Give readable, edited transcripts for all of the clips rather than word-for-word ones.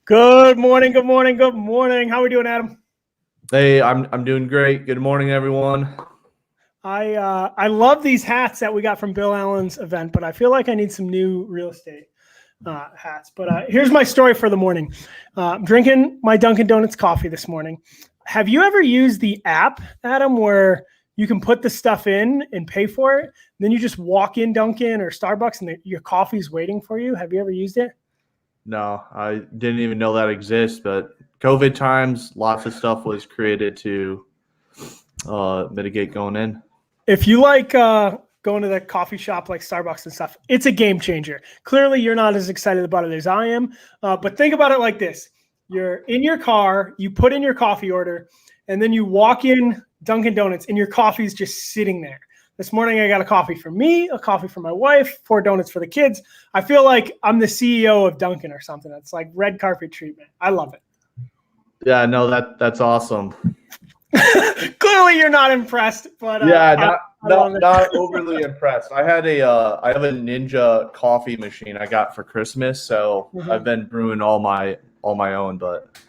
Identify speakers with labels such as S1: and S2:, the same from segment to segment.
S1: Good morning, good morning, good morning. How are we doing, Adam?
S2: Hey, I'm doing great. Good morning, everyone.
S1: I love these hats that we got from Bill Allen's event, but I feel like I need some new real estate hats. But here's my story for the morning. I'm drinking my Dunkin' Donuts coffee this morning. Have you ever used the app, Adam, where you can put the stuff in and pay for it? Then you just walk in Dunkin' or Starbucks and your coffee's waiting for you. Have you ever used it?
S2: No, I didn't even know that exists, but COVID times, lots of stuff was created to mitigate going in.
S1: If you like going to the coffee shop like Starbucks and stuff, it's a game changer. Clearly, you're not as excited about it as I am. But think about it like this. You're in your car, you put in your coffee order, and then you walk in Dunkin' Donuts and your coffee's just sitting there. This morning, I got a coffee for me, a coffee for my wife, 4 donuts for the kids. I feel like I'm the CEO of Dunkin' or something. It's like red carpet treatment. I love it.
S2: Yeah, no, that's awesome.
S1: Clearly, you're not impressed, but
S2: Yeah,
S1: I love it.
S2: not overly impressed. I have a Ninja coffee machine I got for Christmas, so I've been brewing all my own, but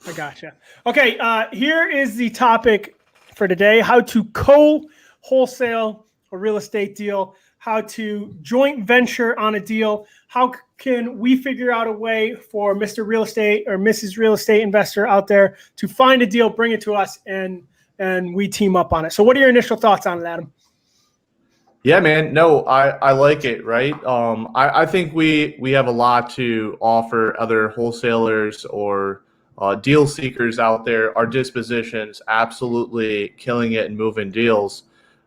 S1: I gotcha. Okay, here is the topic for today: how to co-wholesale a real estate deal, how to joint venture on a deal, how can we figure out a way for Mr. Real Estate or Mrs. Real Estate investor out there to find a deal, bring it to us, and we team up on it. So what are your initial thoughts on it, Adam?
S2: yeah, man. No, I like it, right? I think we have a lot to offer other wholesalers or deal seekers out there. Our dispositions absolutely killing it and moving deals.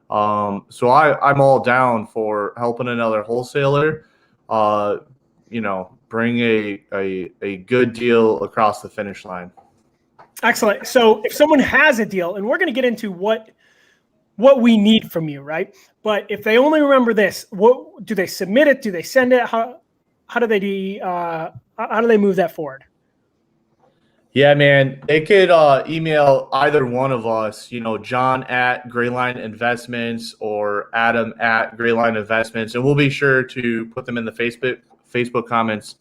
S2: So I'm all down for helping another wholesaler, bring a good deal across the finish line.
S1: Excellent. So if someone has a deal, and we're going to get into what we need from you, right? But if they only remember this, what do they submit it? Do they send it? How do they move that forward?
S2: Yeah, man. They could email either one of us, John at Grayline Investments or Adam at Grayline Investments, and we'll be sure to put them in the Facebook comments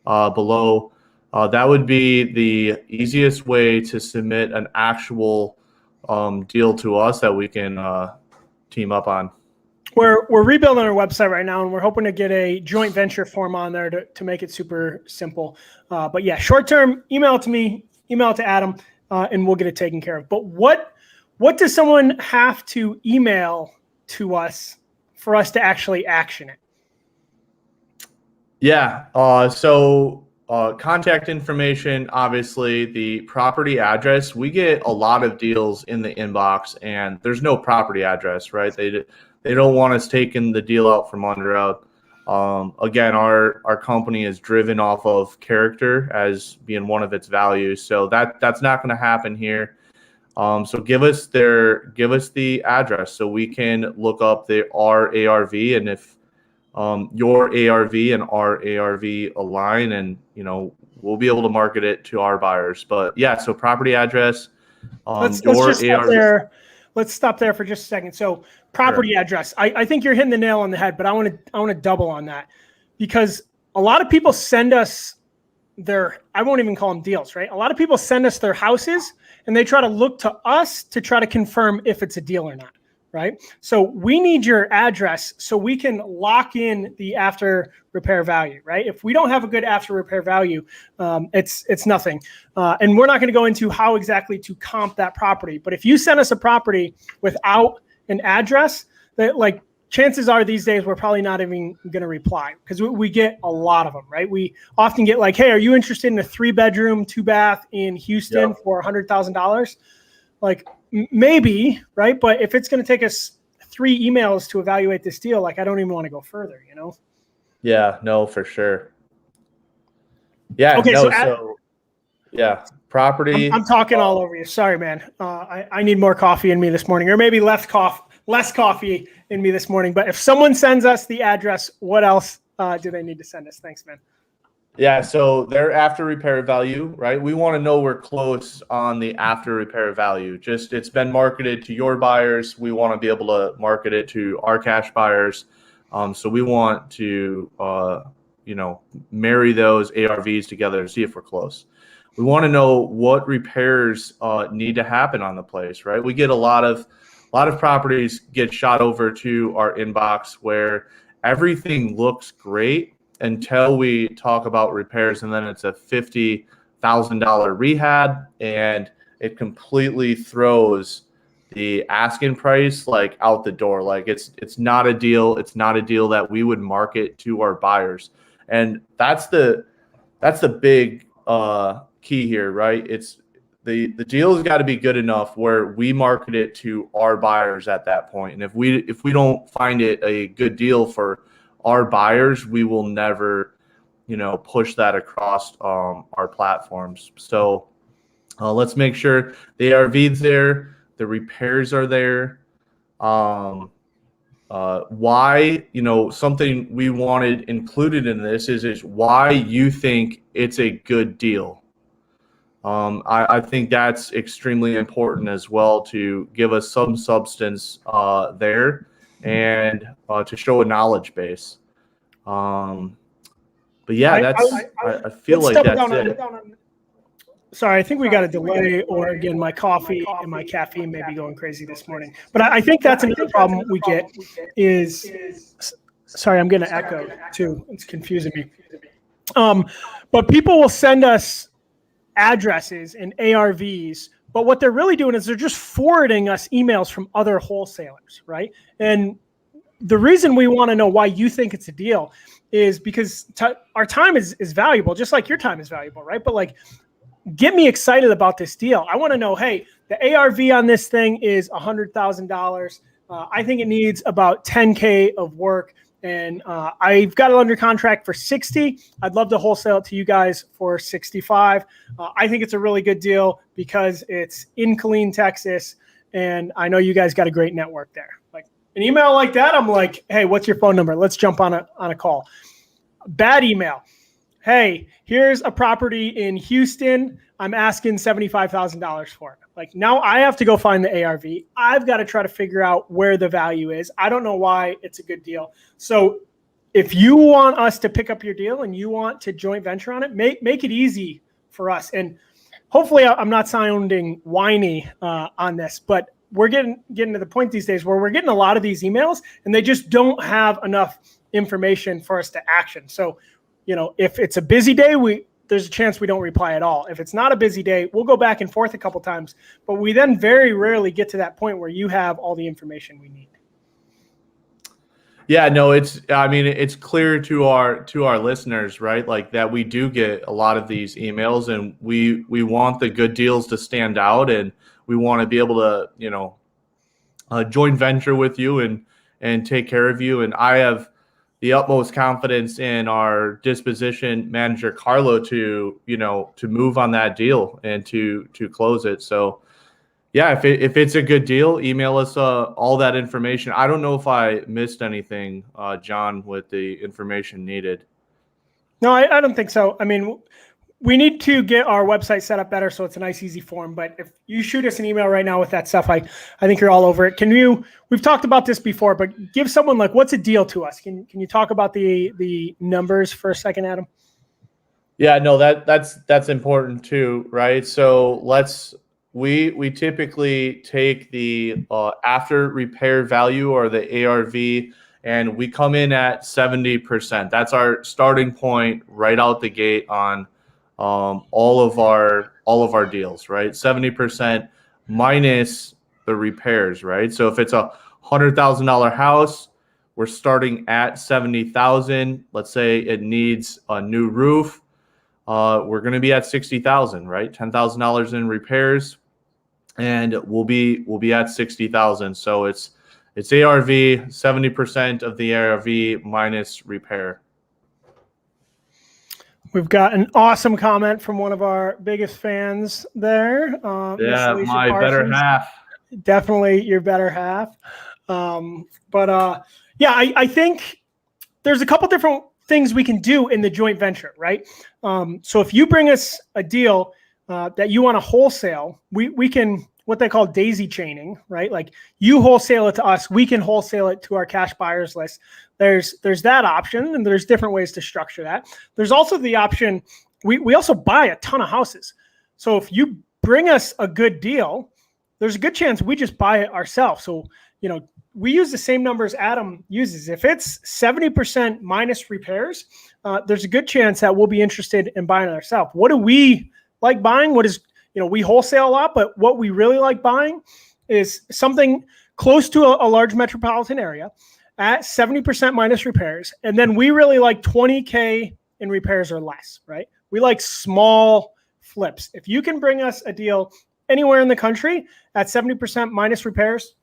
S2: below. That would be the easiest way to submit an actual deal to us that we can team up on.
S1: We're rebuilding our website right now, and we're hoping to get a joint venture form on there to make it super simple. But yeah, short term, email it to me, email it to Adam, and we'll get it taken care of. But what does someone have to email to us for us to actually action it?
S2: Yeah. Contact information, obviously, the property address. We get a lot of deals in the inbox, and there's no property address, right? They don't want us taking the deal out from under out. Again, our company is driven off of character as being one of its values, so that's not going to happen here. So give us the address so we can look up our ARV, and if your ARV and our ARV align, and we'll be able to market it to our buyers. But yeah, so property address,
S1: let's just stop there. Let's stop there for just a second. So property address. I think you're hitting the nail on the head, but I want to double on that, because a lot of people send us I won't even call them deals, right? A lot of people send us their houses and they try to look to us to try to confirm if it's a deal or not, right? So we need your address so we can lock in the after repair value, right? If we don't have a good after repair value, it's nothing. And we're not going to go into how exactly to comp that property. But if you send us a property without an address, that chances are these days we're probably not even going to reply, because we get a lot of them, right? We often get like, hey, are you interested in a 3-bedroom, 2-bath in Houston for $100,000? Like, maybe, right? But if it's going to take us 3 emails to evaluate this deal, I don't even want to go further,
S2: Yeah, no, for sure. Yeah,
S1: okay,
S2: no, yeah, property.
S1: I'm talking all over you. Sorry, man. I need more coffee in me this morning, or maybe less coffee in me this morning. But if someone sends us the address, what else do they need to send us? Thanks, man.
S2: Yeah, so their after repair value, right? We want to know we're close on the after repair value. Just it's been marketed to your buyers. We want to be able to market it to our cash buyers. So we want to marry those ARVs together to see if we're close. We want to know what repairs need to happen on the place, right? We get a lot of properties get shot over to our inbox where everything looks great until we talk about repairs, and then it's a $50,000 rehab, and it completely throws the asking price like out the door. Like it's not a deal. It's not a deal that we would market to our buyers, and that's the big key here, right? It's the deal has got to be good enough where we market it to our buyers at that point. And if we don't find it a good deal for our buyers, we will never, push that across our platforms. So let's make sure the ARV's there, the repairs are there. Why, something we wanted included in this is why you think it's a good deal. I think that's extremely important as well, to give us some substance there, and to show a knowledge base. But yeah, I feel like that's it.
S1: Sorry, I think we got a delay, or again, my coffee and my caffeine may be going crazy this morning. But I think that's another problem we get is, sorry, I'm getting an echo too. It's confusing me. But people will send us addresses and ARVs, but what they're really doing is they're just forwarding us emails from other wholesalers, right? And the reason we want to know why you think it's a deal is because our time is valuable, just like your time is valuable, right? But like, get me excited about this deal. I want to know, hey, the ARV on this thing is $100,000. I think it needs about 10K of work, and I've got it under contract for 60. I'd love to wholesale it to you guys for 65. I think it's a really good deal because it's in Killeen, Texas, and I know you guys got a great network there. Like an email like that, I'm like, hey, what's your phone number? Let's jump on a call. Bad email. Hey, here's a property in Houston. I'm asking $75,000 for it. Like, now I have to go find the ARV. I've got to try to figure out where the value is. I don't know why it's a good deal. So if you want us to pick up your deal and you want to joint venture on it, make it easy for us. And hopefully I'm not sounding whiny on this, but we're getting to the point these days where we're getting a lot of these emails and they just don't have enough information for us to action. So, if it's a busy day, there's a chance we don't reply at all. If it's not a busy day, we'll go back and forth a couple times, but we then very rarely get to that point where you have all the information we need.
S2: Yeah, no, it's clear to our listeners, right? Like that we do get a lot of these emails, and we want the good deals to stand out, and we want to be able to, joint venture with you and take care of you. And I have the utmost confidence in our disposition manager, Carlo, to move on that deal and to close it. So yeah, if it's a good deal, email us all that information. I don't know if I missed anything, John, with the information needed.
S1: No, I don't think so. I mean, we need to get our website set up better so it's a nice, easy form. But if you shoot us an email right now with that stuff, I think you're all over it. We've talked about this before, but give someone like, what's a deal to us? Can you talk about the numbers for a second, Adam?
S2: Yeah, no, that's important too, right? So we typically take the after repair value, or the ARV, and we come in at 70%. That's our starting point right out the gate on all of our deals, right? 70% minus the repairs, right? So if it's a $100,000 house, we're starting at 70,000. Let's say it needs a new roof. We're going to be at 60,000, right? $10,000 in repairs, and we'll be at 60,000. So it's ARV, 70% of the ARV minus repair.
S1: We've got an awesome comment from one of our biggest fans there.
S2: Yeah, my better half.
S1: Definitely your better half. I think there's a couple different things we can do in the joint venture, right? So if you bring us a deal that you want to wholesale, we can, what they call daisy chaining, right? Like you wholesale it to us, we can wholesale it to our cash buyers list. There's that option, and there's different ways to structure that. There's also the option, we also buy a ton of houses. So if you bring us a good deal, there's a good chance we just buy it ourselves. So, we use the same numbers Adam uses. If it's 70% minus repairs, there's a good chance that we'll be interested in buying it ourselves. What do we like buying? We wholesale a lot, but what we really like buying is something close to a large metropolitan area at 70% minus repairs. And then we really like 20K in repairs or less, right? We like small flips. If you can bring us a deal anywhere in the country at 70% minus repairs,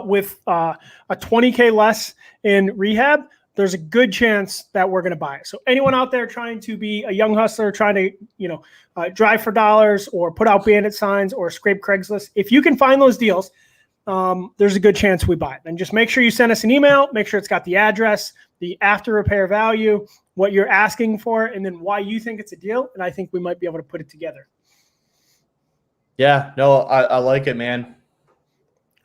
S1: with a 20K less in rehab, there's a good chance that we're going to buy it. So anyone out there trying to be a young hustler, trying to, drive for dollars or put out bandit signs or scrape Craigslist, if you can find those deals, there's a good chance we buy it. And just make sure you send us an email, make sure it's got the address, the after repair value, what you're asking for, and then why you think it's a deal. And I think we might be able to put it together.
S2: Yeah, no, I like it, man.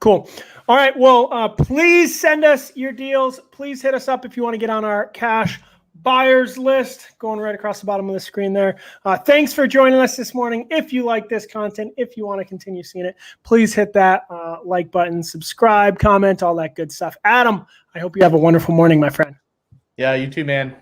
S1: Cool. All right. Well, please send us your deals. Please hit us up if you want to get on our cash buyers list, going right across the bottom of the screen there. Thanks for joining us this morning. If you like this content, if you want to continue seeing it, please hit that like button, subscribe, comment, all that good stuff. Adam, I hope you have a wonderful morning, my friend.
S2: Yeah, you too, man.